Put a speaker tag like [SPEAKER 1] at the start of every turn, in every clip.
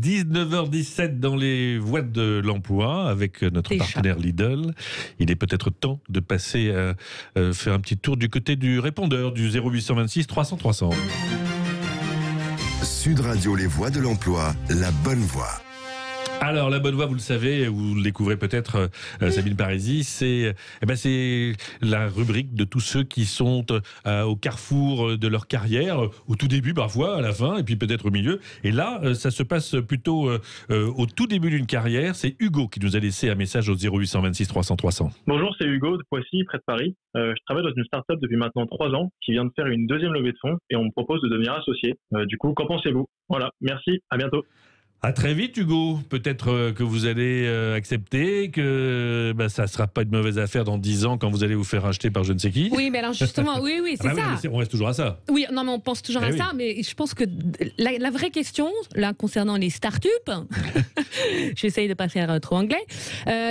[SPEAKER 1] 19h17 dans les voies de l'emploi avec notre partenaire Lidl. Il est peut-être temps de passer faire un petit tour du côté du répondeur du 0826 300 300.
[SPEAKER 2] Sud Radio, les voies de l'emploi, la bonne voie.
[SPEAKER 1] Alors, la bonne voie, vous le savez, vous le découvrez peut-être, Sabine Parisi, c'est la rubrique de tous ceux qui sont au carrefour de leur carrière, au tout début parfois, à la fin, et puis peut-être au milieu. Et là, ça se passe plutôt au tout début d'une carrière. C'est Hugo qui nous a laissé un message au 0826 300 300.
[SPEAKER 3] Bonjour, c'est Hugo de Poissy, près de Paris. Je travaille dans une start-up depuis maintenant 3 ans qui vient de faire une deuxième levée de fonds et on me propose de devenir associé. Du coup, qu'en pensez-vous ? Voilà, merci, à bientôt.
[SPEAKER 1] À très vite, Hugo. Peut-être que vous allez accepter que ça ne sera pas une mauvaise affaire dans 10 ans quand vous allez vous faire racheter par je ne sais qui.
[SPEAKER 4] Oui, mais alors justement, oui, c'est ça.
[SPEAKER 1] On reste toujours à ça.
[SPEAKER 4] Oui, non, mais on pense toujours à ça, mais je pense que la vraie question, là, concernant les startups, j'essaye de ne pas faire trop anglais,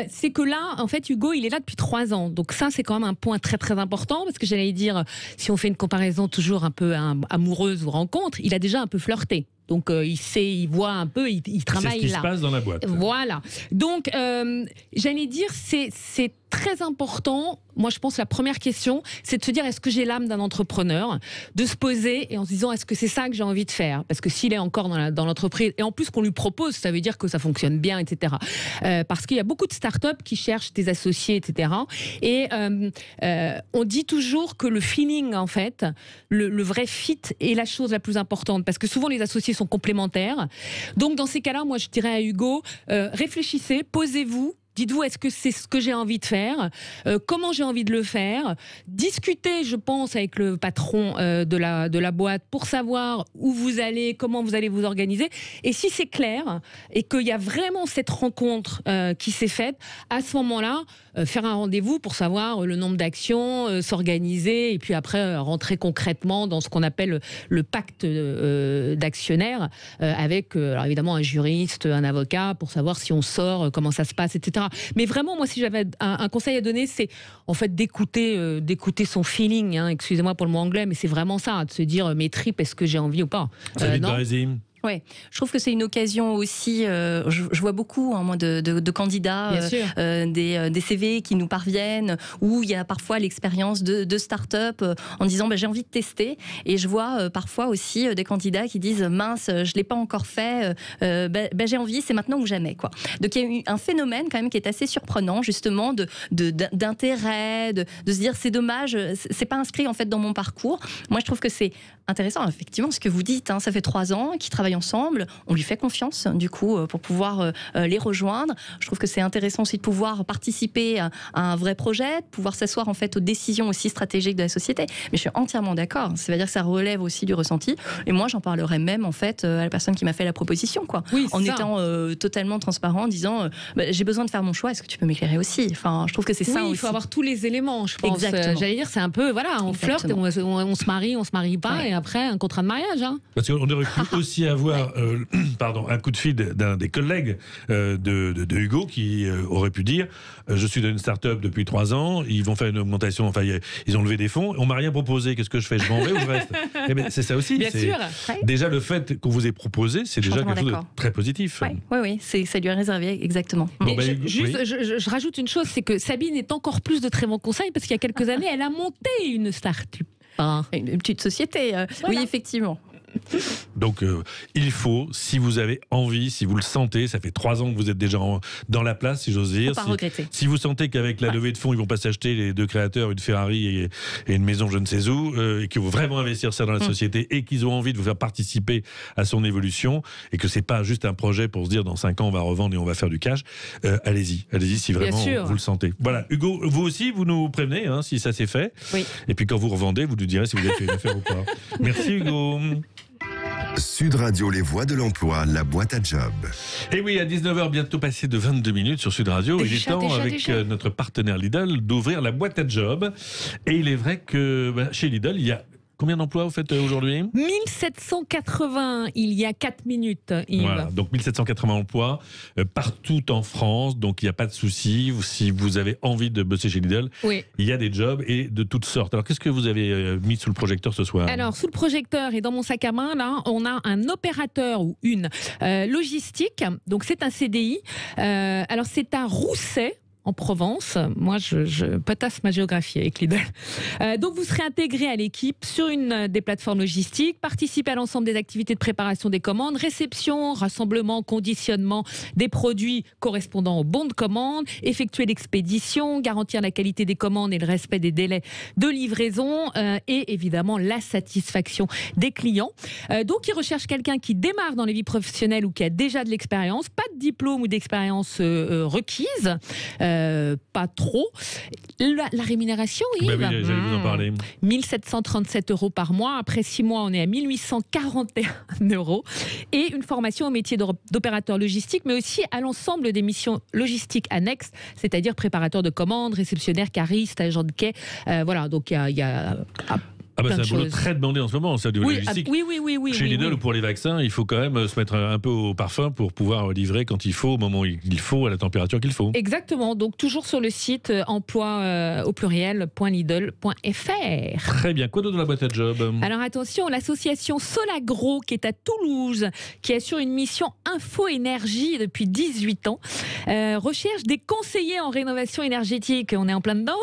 [SPEAKER 4] c'est que là, en fait, Hugo, il est là depuis 3 ans. Donc ça, c'est quand même un point très, très important, parce que j'allais dire, si on fait une comparaison toujours un peu amoureuse ou rencontre, il a déjà un peu flirté. Donc il sait, il voit un peu, il travaille là.
[SPEAKER 1] C'est ce qui se passe dans la boîte.
[SPEAKER 4] Voilà. Donc j'allais dire, c'est très important. Moi, je pense que la première question, c'est de se dire, est-ce que j'ai l'âme d'un entrepreneur ? De se poser et en se disant, est-ce que c'est ça que j'ai envie de faire ? Parce que s'il est encore dans l'entreprise, et en plus qu'on lui propose, ça veut dire que ça fonctionne bien, etc. Parce qu'il y a beaucoup de startups qui cherchent des associés, etc. Et on dit toujours que le feeling, en fait, le vrai fit est la chose la plus importante. Parce que souvent, les associés sont complémentaires. Donc, dans ces cas-là, moi, je dirais à Hugo, réfléchissez, posez-vous. Dites-vous, est-ce que c'est ce que j'ai envie de faire ? Comment j'ai envie de le faire ? Discutez, je pense, avec le patron de la boîte pour savoir où vous allez, comment vous allez vous organiser. Et si c'est clair et qu'il y a vraiment cette rencontre qui s'est faite, à ce moment-là, faire un rendez-vous pour savoir le nombre d'actions, s'organiser et puis après rentrer concrètement dans ce qu'on appelle le pacte d'actionnaires avec alors évidemment un juriste, un avocat pour savoir si on sort, comment ça se passe, etc. Mais vraiment, moi, si j'avais un conseil à donner, c'est en fait d'écouter son feeling. Hein, excusez-moi pour le mot anglais, mais c'est vraiment ça, de se dire mes tripes, est-ce que j'ai envie ou pas ?
[SPEAKER 5] Ouais, je trouve que c'est une occasion aussi. Je vois beaucoup moi de candidats, des CV qui nous parviennent où il y a parfois l'expérience de start-up en disant j'ai envie de tester. Et je vois parfois aussi des candidats qui disent mince, je l'ai pas encore fait, j'ai envie, c'est maintenant ou jamais quoi. Donc il y a eu un phénomène quand même qui est assez surprenant justement d'intérêt, de se dire c'est dommage, c'est pas inscrit en fait dans mon parcours. Moi je trouve que c'est intéressant effectivement ce que vous dites. Ça fait 3 ans qu'ils travaillent ensemble, on lui fait confiance du coup pour pouvoir les rejoindre. Je trouve que c'est intéressant aussi de pouvoir participer à un vrai projet, de pouvoir s'asseoir en fait aux décisions aussi stratégiques de la société. Mais je suis entièrement d'accord. Ça veut dire que ça relève aussi du ressenti. Et moi, j'en parlerai même en fait à la personne qui m'a fait la proposition, quoi.
[SPEAKER 4] Oui,
[SPEAKER 5] en étant totalement transparent, en disant j'ai besoin de faire mon choix. Est-ce que tu peux m'éclairer aussi ? Enfin, je trouve que c'est ça.
[SPEAKER 4] Oui, il faut avoir tous les éléments. Je pense. J'allais dire, c'est un peu on flirte, on se marie pas, et après un contrat de mariage. Hein.
[SPEAKER 1] Parce qu'on aurait pu aussi avoir un coup de fil d'un des collègues de Hugo qui aurait pu dire je suis dans une start-up depuis 3 ans, ils vont faire une augmentation, ils ont levé des fonds, on m'a rien proposé, qu'est-ce que je fais ? Je m'en vais ou je reste ? C'est ça aussi.
[SPEAKER 4] Bien sûr.
[SPEAKER 1] Déjà le fait qu'on vous ait proposé, c'est déjà quelque chose de très positif.
[SPEAKER 5] Oui, ça lui est réservé, exactement.
[SPEAKER 4] Je rajoute une chose, c'est que Sabine est encore plus de très bons conseils parce qu'il y a quelques années, elle a monté une start-up.
[SPEAKER 5] Une petite société, voilà. Oui, effectivement.
[SPEAKER 1] Donc il faut, si vous avez envie, si vous le sentez, ça fait 3 ans que vous êtes déjà dans la place, si j'ose dire.
[SPEAKER 5] Faut pas regretter.
[SPEAKER 1] Si vous sentez qu'avec la levée de fonds, ils vont pas s'acheter les 2 créateurs, une Ferrari et une maison je ne sais où, et qu'ils vont vraiment investir ça dans la société et qu'ils ont envie de vous faire participer à son évolution et que c'est pas juste un projet pour se dire dans 5 ans on va revendre et on va faire du cash, allez-y si vraiment vous le sentez. Voilà, Hugo, vous aussi vous nous prévenez si ça s'est fait.
[SPEAKER 4] Oui.
[SPEAKER 1] Et puis quand vous revendez, vous nous direz si vous avez fait une affaire ou pas. Merci Hugo.
[SPEAKER 2] Sud Radio, les voies de l'emploi, la boîte à job.
[SPEAKER 1] Et oui, à 19h, bientôt passé de 22 minutes sur Sud Radio, il est temps avec notre partenaire Lidl d'ouvrir la boîte à job. Et il est vrai que chez Lidl, il y a Combien d'emplois vous faites aujourd'hui ?
[SPEAKER 4] 1780 il y a 4 minutes, Yves.
[SPEAKER 1] Voilà, donc 1780 emplois partout en France, donc il n'y a pas de souci. Si vous avez envie de bosser chez Lidl,
[SPEAKER 4] Oui.
[SPEAKER 1] il y a des jobs et de toutes sortes. Alors qu'est-ce que vous avez mis sous le projecteur ce soir ?
[SPEAKER 4] Alors, sous le projecteur et dans mon sac à main, là, on a un opérateur ou une logistique. Donc, c'est un CDI. Alors, c'est à Rousset, en Provence. Moi, je potasse ma géographie avec Lidl. Donc, vous serez intégré à l'équipe sur une des plateformes logistiques, participer à l'ensemble des activités de préparation des commandes, réception, rassemblement, conditionnement des produits correspondant aux bons de commande, effectuer l'expédition, garantir la qualité des commandes et le respect des délais de livraison et évidemment la satisfaction des clients. Donc, ils recherchent quelqu'un qui démarre dans les vies professionnelles ou qui a déjà de l'expérience, pas de diplôme ou d'expérience requise. Pas trop. La rémunération, Yves,
[SPEAKER 1] Oui, j'allais vous en parler.
[SPEAKER 4] 1737 € par mois. Après 6 mois, on est à 1841 €. Et une formation au métier d'opérateur logistique, mais aussi à l'ensemble des missions logistiques annexes, c'est-à-dire préparateur de commandes, réceptionnaire, cariste, agent de quai. Voilà, donc il y a
[SPEAKER 1] c'est un boulot très demandé en ce moment, ça, de logistique.
[SPEAKER 4] Oui.
[SPEAKER 1] Chez Lidl ou pour les vaccins, il faut quand même se mettre un peu au parfum pour pouvoir livrer quand il faut, au moment où il faut, à la température qu'il faut.
[SPEAKER 4] Exactement, donc toujours sur le site emploi au pluriel.lidl.fr.
[SPEAKER 1] Très bien, quoi d'autre dans la boîte à job ?
[SPEAKER 4] Alors attention, l'association Solagro, qui est à Toulouse, qui assure une mission info-énergie depuis 18 ans, recherche des conseillers en rénovation énergétique. On est en plein dedans.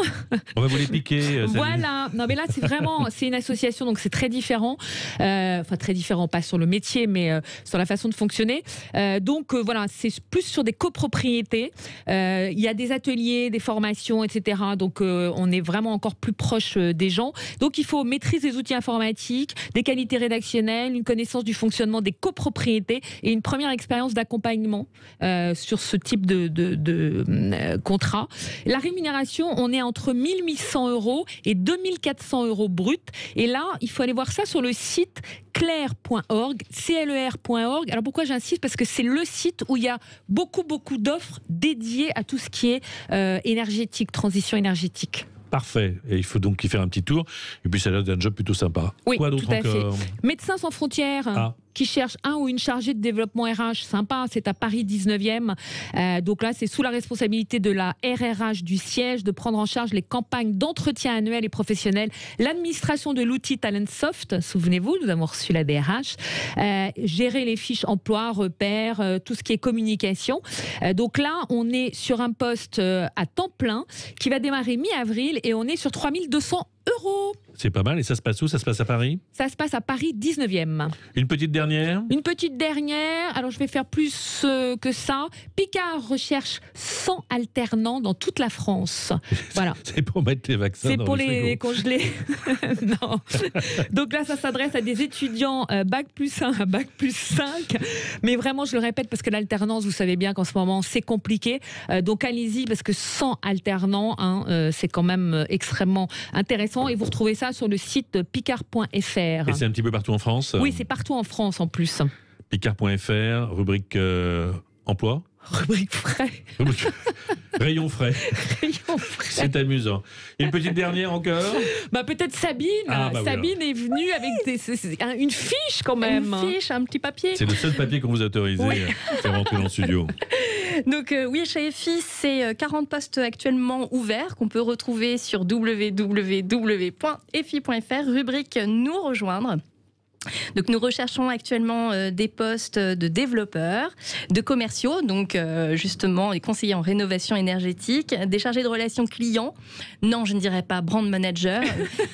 [SPEAKER 1] On va vous les piquer.
[SPEAKER 4] Voilà, non mais là c'est vraiment... C'est une association, donc c'est très différent. Enfin, très différent, pas sur le métier, mais sur la façon de fonctionner. Donc, voilà, c'est plus sur des copropriétés. Il y a des ateliers, des formations, etc. Donc, on est vraiment encore plus proche des gens. Donc, il faut maîtriser des outils informatiques, des qualités rédactionnelles, une connaissance du fonctionnement des copropriétés et une première expérience d'accompagnement sur ce type de contrat. La rémunération, on est entre 1 800 € et 2 400 € brut. Et là, il faut aller voir ça sur le site clair.org, cler.org. Alors pourquoi j'insiste ? Parce que c'est le site où il y a beaucoup d'offres dédiées à tout ce qui est énergétique, transition énergétique.
[SPEAKER 1] Parfait. Et il faut donc y faire un petit tour. Et puis ça a l'air d'un job plutôt sympa.
[SPEAKER 4] Oui,
[SPEAKER 1] quoi d'autre
[SPEAKER 4] tout à
[SPEAKER 1] encore ?
[SPEAKER 4] fait. Médecins sans frontières. Qui cherche un ou une chargée de développement RH, sympa, c'est à Paris 19e. Donc là, c'est sous la responsabilité de la RRH du siège de prendre en charge les campagnes d'entretien annuel et professionnel, l'administration de l'outil Talentsoft, souvenez-vous, nous avons reçu la DRH, gérer les fiches emploi, repères, tout ce qui est communication. Donc là, on est sur un poste à temps plein qui va démarrer mi-avril et on est sur 3 200 €.
[SPEAKER 1] C'est pas mal. Et ça se passe où ? Ça se passe à Paris ?
[SPEAKER 4] Ça se passe à Paris 19e.
[SPEAKER 1] Une petite dernière ?
[SPEAKER 4] Une petite dernière. Alors, je vais faire plus que ça. Picard recherche 100 alternants dans toute la France. Voilà.
[SPEAKER 1] C'est pour mettre les vaccins
[SPEAKER 4] C'est
[SPEAKER 1] dans
[SPEAKER 4] pour
[SPEAKER 1] le frigo.
[SPEAKER 4] les congeler. Non. Donc là, ça s'adresse à des étudiants bac plus 1 à bac plus 5. Mais vraiment, je le répète, parce que l'alternance, vous savez bien qu'en ce moment, c'est compliqué. Donc, allez-y, parce que 100 alternants, c'est quand même extrêmement intéressant. Et vous retrouvez ça sur le site picard.fr.
[SPEAKER 1] Et c'est un petit peu partout en France ?
[SPEAKER 4] Oui, c'est partout en France en plus.
[SPEAKER 1] Picard.fr, rubrique emploi ?
[SPEAKER 4] Rubrique frais.
[SPEAKER 1] Rayon frais.
[SPEAKER 4] Rayon frais.
[SPEAKER 1] C'est amusant. Une petite dernière encore ?
[SPEAKER 4] Peut-être Sabine. Sabine est venue avec une fiche quand même.
[SPEAKER 5] Une fiche, un petit papier.
[SPEAKER 1] C'est le seul papier qu'on vous a autorisé à faire rentrer dans le studio.
[SPEAKER 5] Donc oui, chez EFI, c'est 40 postes actuellement ouverts qu'on peut retrouver sur www.efi.fr, rubrique Nous rejoindre. Donc nous recherchons actuellement des postes de développeurs, de commerciaux, donc justement des conseillers en rénovation énergétique, des chargés de relations clients. Non, je ne dirais pas brand manager,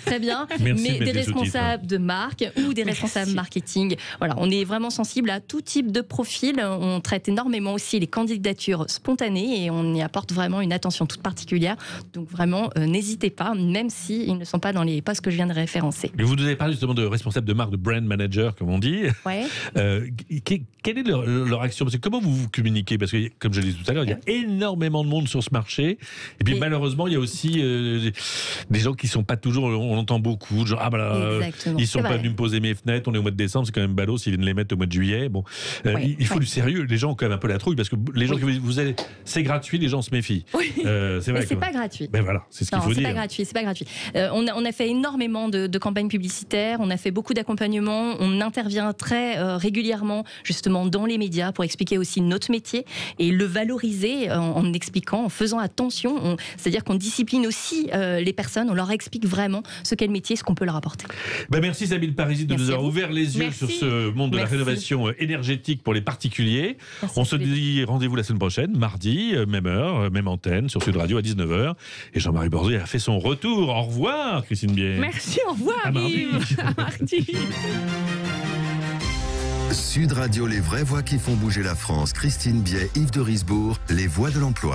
[SPEAKER 5] très bien, mais des responsables de marque ou des responsables marketing. Voilà, on est vraiment sensible à tout type de profil. On traite énormément aussi les candidatures spontanées et on y apporte vraiment une attention toute particulière. Donc vraiment, n'hésitez pas, même s'ils ne sont pas dans les postes que je viens de référencer.
[SPEAKER 1] Et vous nous avez parlé justement de responsable de marque, de brand brand manager, comme on dit.
[SPEAKER 5] Ouais.
[SPEAKER 1] Quelle est leur action? Parce que comment vous communiquez? Parce que, comme je l'ai dit tout à l'heure, il y a énormément de monde sur ce marché. Et puis, malheureusement, il y a aussi des gens qui ne sont pas toujours... On entend beaucoup, genre, ils ne sont pas venus me poser mes fenêtres, on est au mois de décembre, c'est quand même ballot s'ils viennent les mettre au mois de juillet. Bon, il faut du sérieux. Les gens ont quand même un peu la trouille, parce que les gens qui vous allez... C'est gratuit, les gens se méfient.
[SPEAKER 5] Oui.
[SPEAKER 1] C'est vrai.
[SPEAKER 5] Mais c'est pas gratuit.
[SPEAKER 1] Ben voilà, c'est ce qu'il faut dire.
[SPEAKER 5] C'est pas gratuit. On a fait énormément de campagnes publicitaires, on a fait beaucoup d'accompagnement, on intervient très régulièrement justement dans les médias pour expliquer aussi notre métier et le valoriser en expliquant, en faisant attention. C'est-à-dire qu'on discipline aussi les personnes, on leur explique vraiment ce qu'est le métier, ce qu'on peut leur apporter.
[SPEAKER 1] Merci Sabine Parisis de nous avoir ouvert les yeux sur ce monde de la rénovation énergétique pour les particuliers. On se dit rendez-vous la semaine prochaine, mardi, même heure, même antenne, sur Sud Radio à 19h. Et Jean-Marie Bordet a fait son retour. Au revoir, Christine Bier.
[SPEAKER 4] Merci, au revoir, Yves. Mardi.
[SPEAKER 2] Sud Radio, les vraies voix qui font bouger la France. Christine Bier, Yves de Risbourg, les voix de l'emploi.